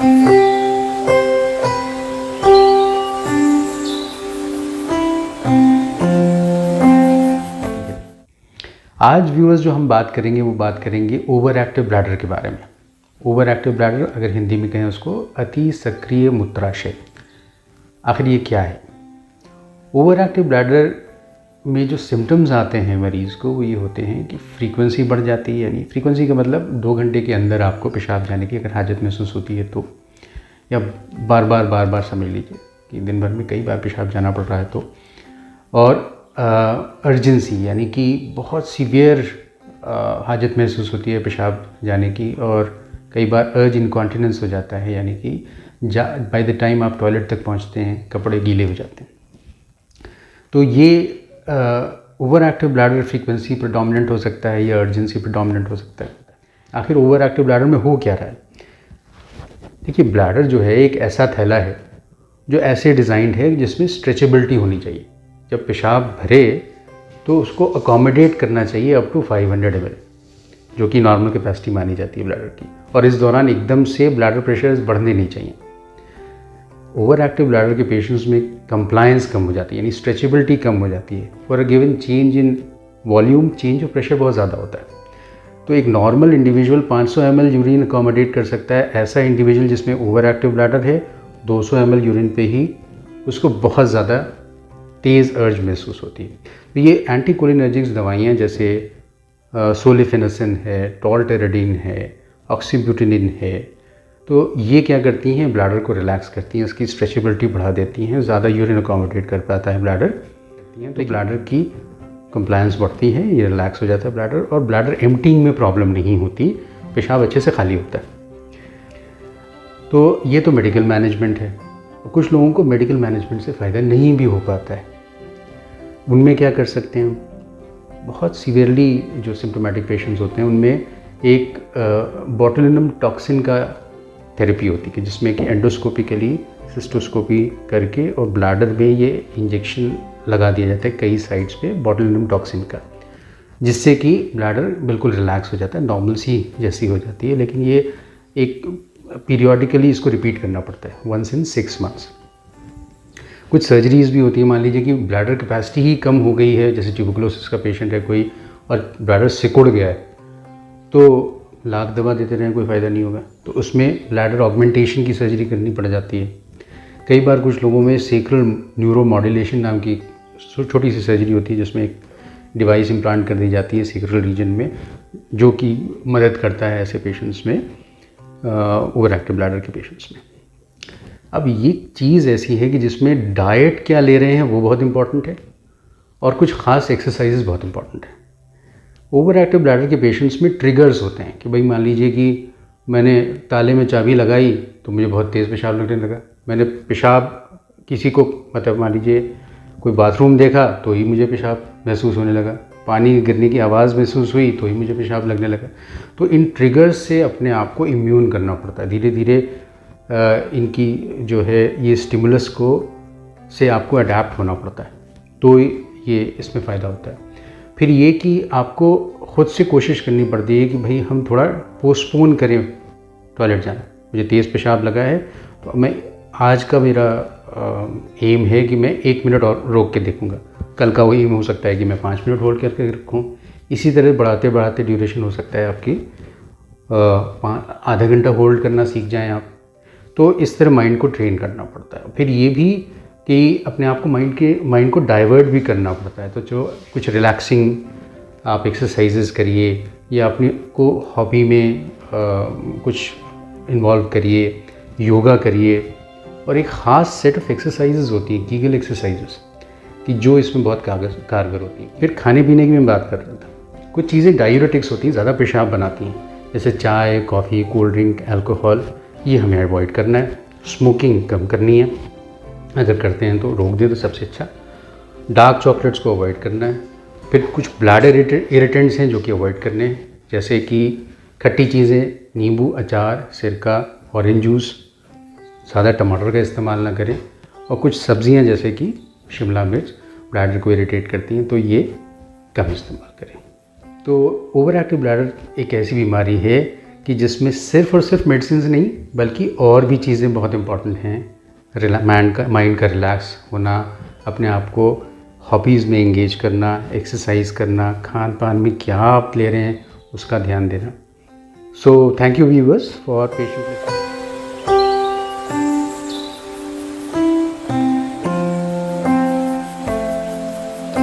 आज व्यूअर्स जो हम बात करेंगे वो बात करेंगे ओवर एक्टिव ब्लैडर के बारे में। ओवर एक्टिव ब्लैडर अगर हिंदी में कहें उसको अति सक्रिय मूत्राशय। आखिर ये क्या है? ओवर एक्टिव ब्लैडर में जो सिम्टम्स आते हैं मरीज़ को वो ये होते हैं कि फ्रीक्वेंसी बढ़ जाती है, यानी फ्रीक्वेंसी का मतलब 2 घंटे के अंदर आपको पेशाब जाने की अगर हाजत महसूस होती है तो, या बार बार समझ लीजिए कि दिन भर में कई बार पेशाब जाना पड़ रहा है तो, और अर्जेंसी यानी कि बहुत सीवियर हाजत महसूस होती है पेशाब जाने की, और कई बार अर्ज इनकॉन्टिनेंस हो जाता है, यानी कि बाय द टाइम आप टॉयलेट तक पहुंचते हैं कपड़े गीले हो जाते हैं। तो ये over active bladder frequency predominant हो सकता है या अर्जेंसी प्रेडोमिनेंट हो सकता है। आखिर ओवर एक्टिव ब्लैडर में हो क्या रहा है? देखिए, ब्लैडर जो है एक ऐसा थैला है जो ऐसे डिज़ाइंड है जिसमें स्ट्रेचेबिलिटी होनी चाहिए। जब पेशाब भरे तो उसको अकोमोडेट करना चाहिए अप टू 500 ml, जो कि नॉर्मल कैपेसिटी मानी जाती है ब्लैडर की, और इस दौरान एकदम से ब्लैडर प्रेशर्स बढ़ने नहीं चाहिए। ओवर एक्टिव ब्लैडर के पेशेंट्स में कंप्लायंस कम हो जाती है, यानी स्ट्रेचेबिलिटी कम हो जाती है। For a given change in volume, change of pressure बहुत ज़्यादा होता है। तो एक normal individual 500 ml urine accommodate कर सकता है, ऐसा इंडिविजुअल जिसमें ओवर एक्टिव ब्लैडर है 200 ml यूरिन पे ही उसको बहुत ज़्यादा तेज़ अर्ज महसूस होती है। तो ये एंटीकोलिनर्जिक्स दवाइयाँ जैसे सोलिफेनेसिन है, टॉल्टेरेडिन है, ऑक्सीब्यूटिनिन है, तो ये क्या करती हैं? ब्लैडर को रिलैक्स करती हैं, इसकी स्ट्रेचेबिलिटी बढ़ा देती हैं, ज़्यादा यूरिन अकोमोडेट कर पाता है ब्लैडर, तो ब्लैडर की कंप्लायंस बढ़ती है, ये रिलैक्स हो जाता है ब्लैडर, और ब्लैडर एम्प्टिंग में प्रॉब्लम नहीं होती, पेशाब अच्छे से खाली होता है। तो ये तो मेडिकल मैनेजमेंट है। कुछ लोगों को मेडिकल मैनेजमेंट से फ़ायदा नहीं भी हो पाता है। उनमें क्या कर सकते हैं? बहुत सीवियरली जो सिम्टोमेटिक पेशेंट्स होते हैं उनमें एक बोटुलिनम टॉक्सिन का थेरेपी होती है, जिसमें कि एंडोस्कोपिकली सिस्टोस्कोपी करके और ब्लैडर में ये इंजेक्शन लगा दिया जाता है कई साइड्स पे बोटुलिनम टॉक्सिन का, जिससे कि ब्लैडर बिल्कुल रिलैक्स हो जाता है, नॉर्मल सी जैसी हो जाती है। लेकिन ये एक पीरियोडिकली इसको रिपीट करना पड़ता है, वंस इन 6 months। कुछ सर्जरीज भी होती है। मान लीजिए कि ब्लैडर कैपेसिटी ही कम हो गई है, जैसे ट्यूबरकुलोसिस का पेशेंट है कोई और ब्लैडर सिकुड़ गया है, तो लाख दवा देते रहें कोई फ़ायदा नहीं होगा, तो उसमें ब्लैडर ऑगमेंटेशन की सर्जरी करनी पड़ जाती है। कई बार कुछ लोगों में सेक्रल न्यूरोमॉड्यूलेशन नाम की छोटी सी सर्जरी होती है, जिसमें एक डिवाइस इम्प्लांट कर दी जाती है सेक्रल रीजन में, जो कि मदद करता है ऐसे पेशेंट्स में, ओवर एक्टिव ब्लैडर के पेशेंट्स में। अब ये चीज़ ऐसी है कि जिसमें डाइट क्या ले रहे हैं वो बहुत इंपॉर्टेंट है, और कुछ ख़ास एक्सरसाइजेज बहुत इंपॉर्टेंट है। ओवर एक्टिव ब्लैडर के पेशेंट्स में ट्रिगर्स होते हैं कि भाई मान लीजिए कि मैंने ताले में चाबी लगाई तो मुझे बहुत तेज़ पेशाब लगने लगा, मैंने पेशाब किसी को मतलब मान लीजिए कोई बाथरूम देखा तो ही मुझे पेशाब महसूस होने लगा, पानी गिरने की आवाज़ महसूस हुई तो ही मुझे पेशाब लगने लगा। तो इन ट्रिगर्स से अपने आप को इम्यून करना पड़ता है, धीरे धीरे इनकी जो है ये स्टिमुलस को से आपको अडेप्ट होना पड़ता है, तो ये इसमें फ़ायदा होता है। फिर ये कि आपको ख़ुद से कोशिश करनी पड़ती है कि भाई हम थोड़ा पोस्टपोन करें टॉयलेट जाना। मुझे तेज़ पेशाब लगा है तो मैं आज का मेरा एम है कि मैं 1 मिनट और रोक के देखूंगा, कल का वो एम हो सकता है कि मैं 5 मिनट होल्ड करके रखूँ। इसी तरह बढ़ाते बढ़ाते ड्यूरेशन हो सकता है आपकी आधा घंटा होल्ड करना सीख जाएं आप। तो इस तरह माइंड को ट्रेन करना पड़ता है। फिर ये भी कि अपने आप को माइंड को डाइवर्ट भी करना पड़ता है, तो जो कुछ रिलैक्सिंग आप एक्सरसाइजेस करिए या अपने को हॉबी में कुछ इन्वॉल्व करिए, योगा करिए, और एक ख़ास सेट ऑफ एक्सरसाइजेस होती हैं, कीगल एक्सरसाइजेस, कि जो इसमें बहुत कारगर होती हैं। फिर खाने पीने की मैं बात कर रहा था। कुछ चीज़ें डायूरेटिक्स होती हैं, ज़्यादा पेशाब बनाती हैं, जैसे चाय, कॉफ़ी, कोल्ड ड्रिंक, अल्कोहल, ये हमें अवॉइड करना है। स्मोकिंग कम करनी है, अगर करते हैं तो रोक दें तो सबसे अच्छा। डार्क चॉकलेट्स को अवॉइड करना है। फिर कुछ ब्लैडर इरिटेंट्स हैं जो कि अवॉइड करने हैं, जैसे कि खट्टी चीज़ें, नींबू, अचार, सिरका, ऑरेंज जूस, सादा टमाटर का इस्तेमाल ना करें, और कुछ सब्जियां जैसे कि शिमला मिर्च ब्लैडर को इरिटेट करती हैं, तो ये कम इस्तेमाल करें। तो ओवर एक्टिव ब्लैडर एक ऐसी बीमारी है कि जिसमें सिर्फ और सिर्फ मेडिसिन नहीं बल्कि और भी चीज़ें बहुत इंपॉर्टेंट हैं। माइंड का रिलैक्स होना, अपने आप को हॉबीज़ में एंगेज करना, एक्सरसाइज करना, खान पान में क्या आप ले रहे हैं उसका ध्यान देना। So thank you viewers for patiently